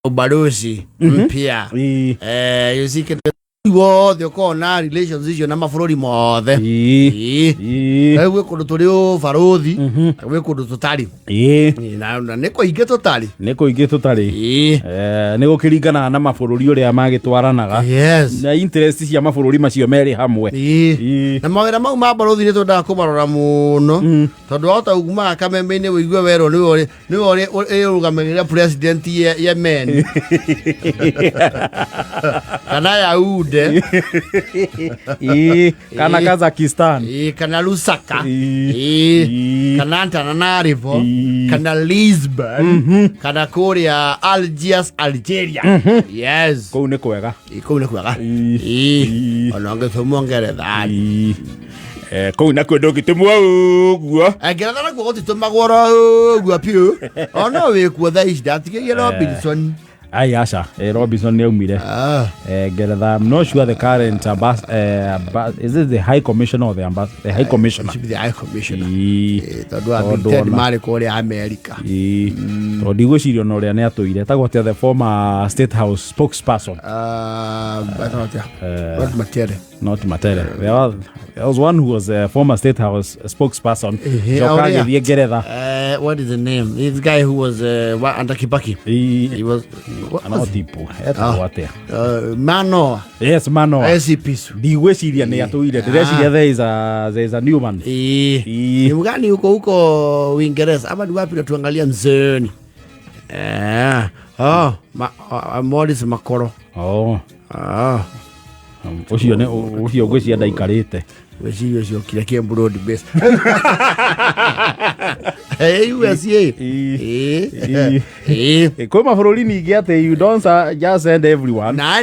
ubaruthi mpya yuzike wothe ukona relations icio na mabũrũri mothe gwe kũndũ tũrĩ ũbaruthi gwe kũndũ tũtarĩ na nĩkũ ingĩ tũtarĩ nĩ gũkĩringana na mabũrũri ũrĩa magĩtwaranaga na interest cia mabũrũri macio merĩ hamwe na mawĩra mau ma baruthi nĩ twendaga kũmarora mũno tondũ wahota ugumaga kameme-inĩ wĩigue werwo nĩwe ũrũgamagĩrĩra president Yemen kana Yaounde kana Kazakhstan kana Lusaka kana Antananarivo kana Lisbon kana Korea Algiers Algeria yes kũu nĩ kwega ona ngĩthoma Ngeretha kũu na kwenda ũgĩtũmwo ũguo Ngeretha nakuo gũtitũmagwo ũguo piũ ona wĩkuo thaa ici ndatigĩire Robinson Ai asha Robinson ni umire Ngeretha. I'm not sure the current is it the High Commissioner or the High Commissioner? Should be the High Commissioner. Tondũ mari kũrĩa America. Tondũ ndigwĩciria no ũrĩa nĩ atũire tagwo the former State House spokesperson. Not Matere. There was one who was a former State House spokesperson. What is the name? This guy who was under Kibaki. He was Mano. Yes, Mano. SCP. Ndigwĩciria nĩ atũire. Ndĩreciria there is a new man. Ni mgani huko Uingereza? Ama ni wapi na tuangalia mzeni? Morris Makoro. Ucio gwĩcia ndaikarĩte. Wecirio cio kile kia broad base. USA. Kwa mabũrũri ningĩ atĩ you don't just send everyone. Na.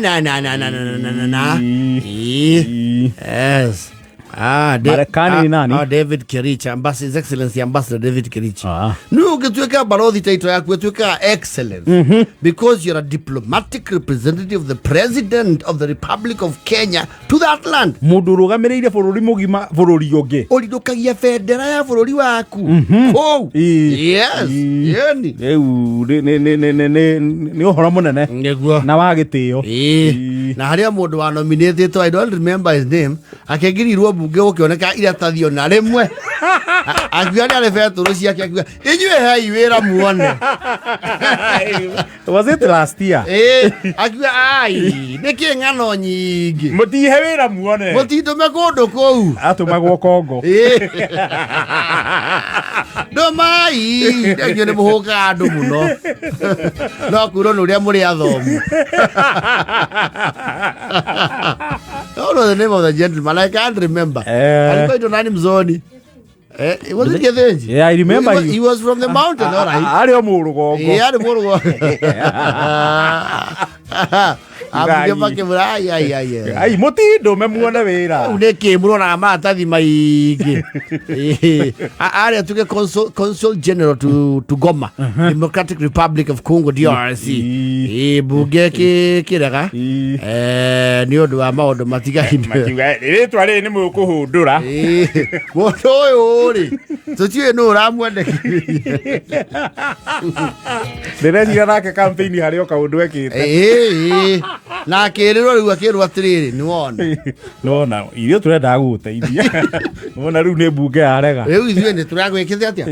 Yes. Marekani ni nani? David Kirich, His Excellency Ambassador David Kirich. No, ukituweka balozi title yako ukituweka excellence because you're a diplomatic representative of the President of the Republic of Kenya to that land. Mundu rugamirire bũrũri mugima bũrũri ũngĩ. Ũrindukagia bendera ya bũrũri waku. Oh. Yes. Yeni. Ni ũhoro mũnene. Na wa gĩtĩo. Na harĩa mũndũ wa nominated, I don't remember his name, akegirirwo bunge gũkĩoneka iratathio na rĩmwe akiuga nĩ arĩbetũrũ ciake akiuga inyuĩ hei wĩra muone. Was it last year? Akiuga ai nĩkĩ ng'ano nyingĩ mũtihe wĩra muone mũtindũme kũndũ kũu atũmagwo Kongo ndũmai inyuĩ nĩ mũhũkaga andũ mũno no kwĩrwo nĩ ũrĩa mũrĩ athomu. I don't know the name of the gentleman. I can't remember. Alikuwa ito nani mzoni? Was it Gethenji? Yeah, I remember he was from the mountain, all right. Ali Murugo. Yeah, the Murugo. I'm going to Ai motindo memuona wera. Uneke murona matathi maigi. Ari atuke Consul General to Goma, Democratic Republic of Congo DRC. Buge kirega. Ni odu wa maodo matiga hindu. Ire tware ni mukuhundura. Woto ori. Tutie no ramwende. Ndĩreciria nake campaign harĩ o kaundu ekĩte. Na kĩrĩrwo rĩu akĩrwo atĩrĩrĩ nĩ wona. Nona irio tũrenda gũteithia. Wona rĩu nĩ mbunge yarega. Rĩu ithuĩ nĩ tũragwĩkĩte atĩa?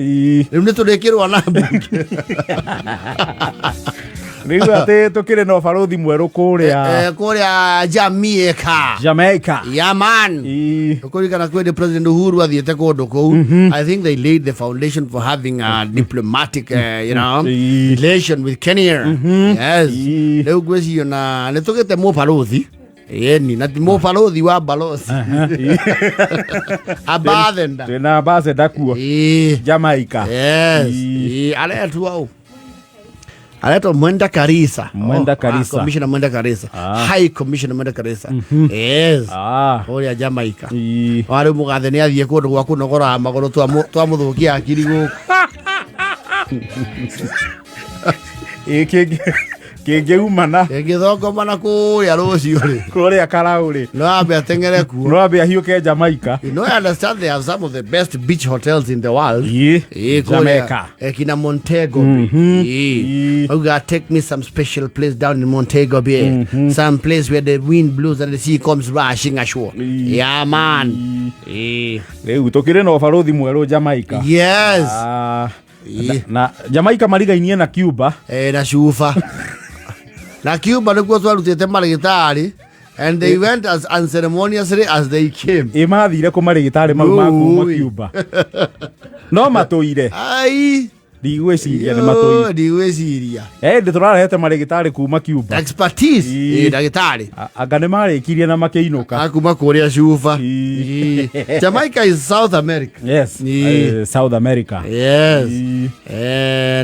Rĩu nĩ tũrĩkĩrwo na mbunge. Rĩu atĩ tukĩrĩ na ũbaruthi mwerũ kũrĩa Jamaica. Yeah man. Kũrikana kwende President Uhuru athiĩte kũndũ kũu. I think they laid the foundation for having a diplomatic relation with Kenya. Yes. Rĩu gwĩcio na nĩ tũgĩte mũbaruthi. Yeni na mũbaruthi wa balozi. Ambassador. Twĩna ambassador kuo. Jamaica. Yes. Aletwa Aleto Mwenda Karisa. Commissioner Mwenda Karisa. High Commissioner Mwenda Karisa. Yes. Oria Jamaica. Wari mugathe ni athie kundu gwa kunogora magoro twa muthukia akiri guku. Kĩngĩumana kĩngĩthongomana kũrĩa rũciũ rĩ kũrĩa Karaũrĩ no ambe ateng'ere kuo no ambe ahiũke Jamaica. You know, I understand they have some of the best beach hotels in the world. Jamaica. Kina Montego. You gotta take me some special place down in Montego Bay. Some place where the wind blows and the sea comes rushing ashore. Yeah, man. Rĩu tũkĩrĩ na ũbarũthi mwerũ Jamaica. Yes. Na Jamaica marigainie na Cuba. Na Cuba. Na Cuba nĩkuo twarutĩte marigĩtarĩ. And they went as unceremoniously as they came. Mathire kũmarigĩtarĩ mau ma kuma Cuba. No matũire. Ai. Ndigwĩciria nĩ matũire. Ndigwĩciria. Ndĩ tũrarehe marigĩtarĩ kuma Cuba. Expertise. Ndagĩtarĩ. Anga nĩ marĩkirie na makĩinũka. Kuma kũrĩa Cuba. Jamaica is South America. Yes. South America. Yes.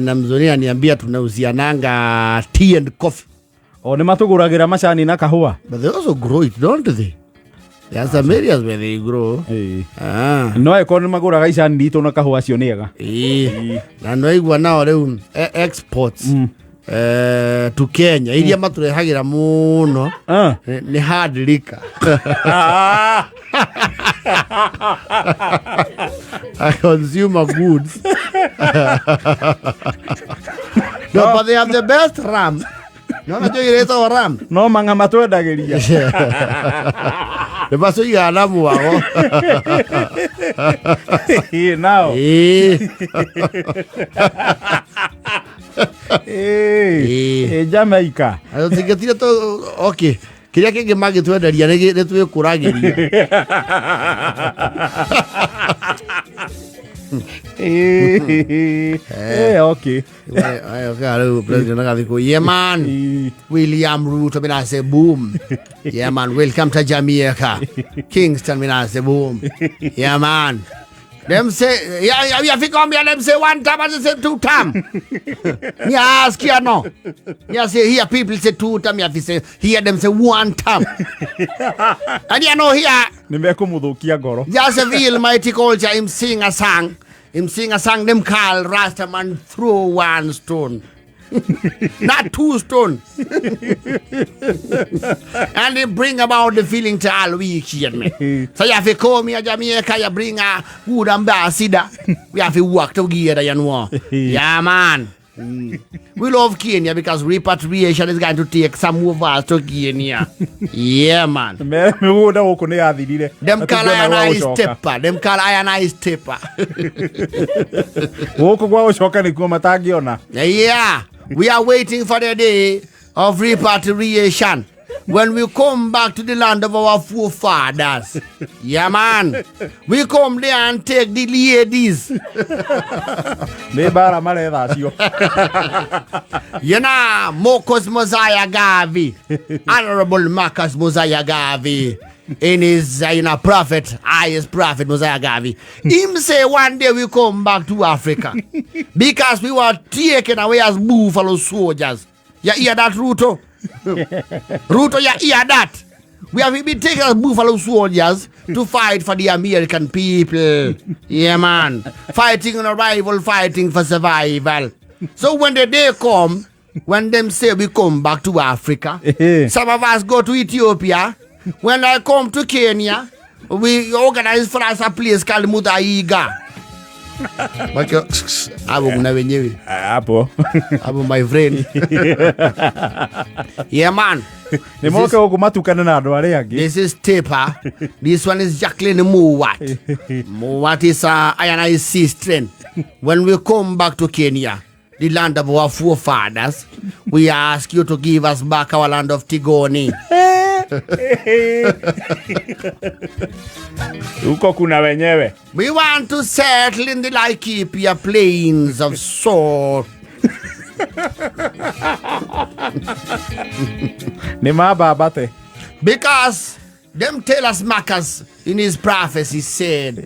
Na mzoni aniambia tunauziananga tea and coffee. Nĩ matũgũragĩra macani na kahũa. But they also grow it, don't they? There are some areas where they grow. No eko nĩ magũraga icani nditũ na kahũa cio nĩega. Na no igua nao rĩu exports to Kenya iria matũrehagĩra mũno nĩ hard liquor. Consumer goods. No, but they have the best rum. No, no, yo iré ram. No, manga matwendagĩria. Le paso y ganamos ago. Now. Jamaica. Ayo tira todo, okay. Quería que más que tú entraría, ne tuve coraje. Okay. Yeah, man. William Ruto, I say boom. Yeah, man. Welcome to Jamaica. Kingston, I say boom. Yeah, man. Them say, yeah, if you come here, them say one time, and say two time. Me ask you no. Yeah, say here people say two time, you have to say here them say one time. And you know here. Just a real mighty culture. Him sing a song. Them call Rastaman throw one stone. Not two stones. And they bring about the feeling to all week here, me. So you have to come here, Jamaica, you bring a good ambassador. We have to work together, you know. Yeah, man. We love Kenya because repatriation is going to take some of us to Kenya. Yeah, man. Them call I stepper. Yeah. We are waiting for the day of repatriation when we come back to the land of our forefathers. Yeah, man. We come there and take the ladies. You know, Marcus Mosiah Garvey, Honorable Marcus Mosiah Garvey, in his prophet, highest prophet Mosiah Garvey. Him say one day we come back to Africa because we were taken away as buffalo soldiers. You hear that, Ruto? Ruto, you hear that? We have been taken as buffalo soldiers to fight for the American people. Yeah, man. Fighting on arrival, fighting for survival. So when the day come, when them say we come back to Africa, some of us go to Ethiopia. When I come to Kenya, we organize for us a place called Mutaiga. Abo my friend. Yeah, man. This is Tepa. This one is Jacqueline Mowat. Mowat is INIC sister. When we come back to Kenya, the land of our forefathers, we ask you to give us back our land of Tigoni. We want to settle in the Laikipia plains of salt. Because them tell us Marcus in his prophecy said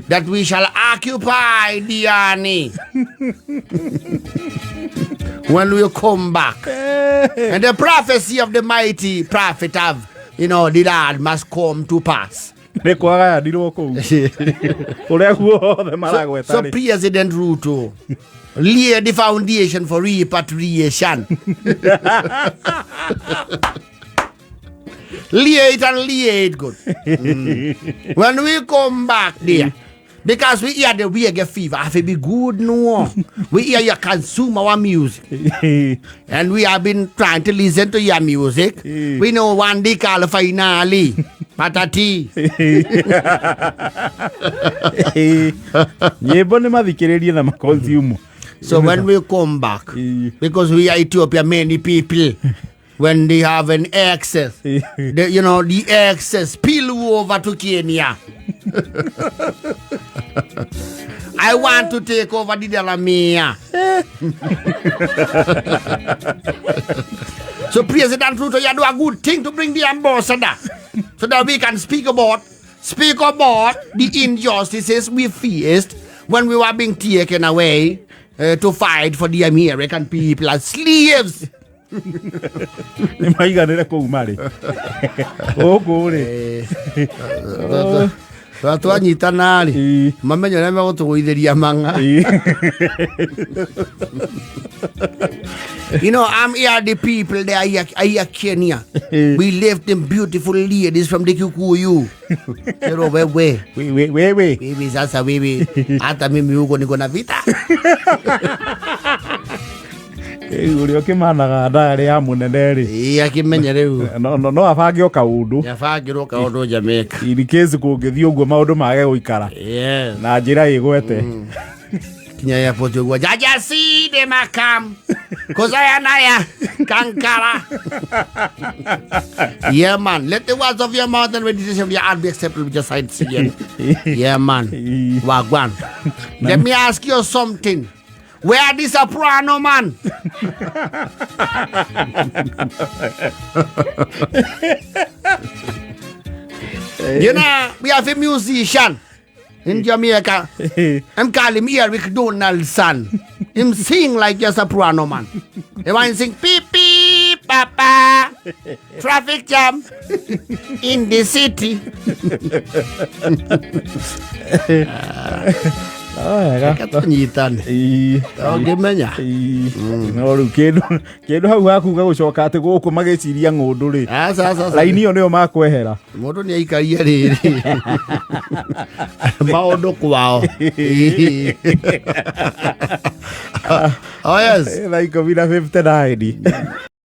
that we shall occupy the army when we come back. And the prophecy of the mighty prophet of, the Lord must come to pass. So President Ruto, lay the foundation for repatriation. Lay it good. When we come back there, because we hear the reggae fever, have to be good no. We hear you consume our music. And we have been trying to listen to your music. We know one day call finale. Patati. So when we come back, because we are Ethiopia, many people, when they have an access, the access spill over to Kenya. I want to take over the Delamere. So President Ruto, you do a good thing to bring the ambassador so that we can speak about the injustices we faced when we were being taken away to fight for the American people as slaves. Twanyitanari mamenyo na megotuguithiria manga. I'm here the people there are here Kenya. We left them beautiful ladies from the Kikuyu. Wewe sasa wewe hata mimi huko niko na vita. Urio kimanaga ndari ya muneneri akimenya riu no abangio kaundu Jamaica in case kungithio guo maundu mage guikara na njira igwete kinya ya poto gwa jaja si de makam kozaya naya kankara. Yeah man, let the words of your mouth and meditation of your heart be accepted with your side again. Yeah man, wagwan. Let me ask you something. Where the soprano man? We have a musician in Jamaica. I'm calling him Eric Donaldson. Him sing like a soprano man. He want to sing beep beep papa. Traffic jam in the city. Katonyitane ngimenya no riu kindu hau hakuga gucoka ati guku magiciria ngundu ri laini iyo niyo makwehera mundu ni aikaria riri maundu kwao. Oh yes, like COVID-59.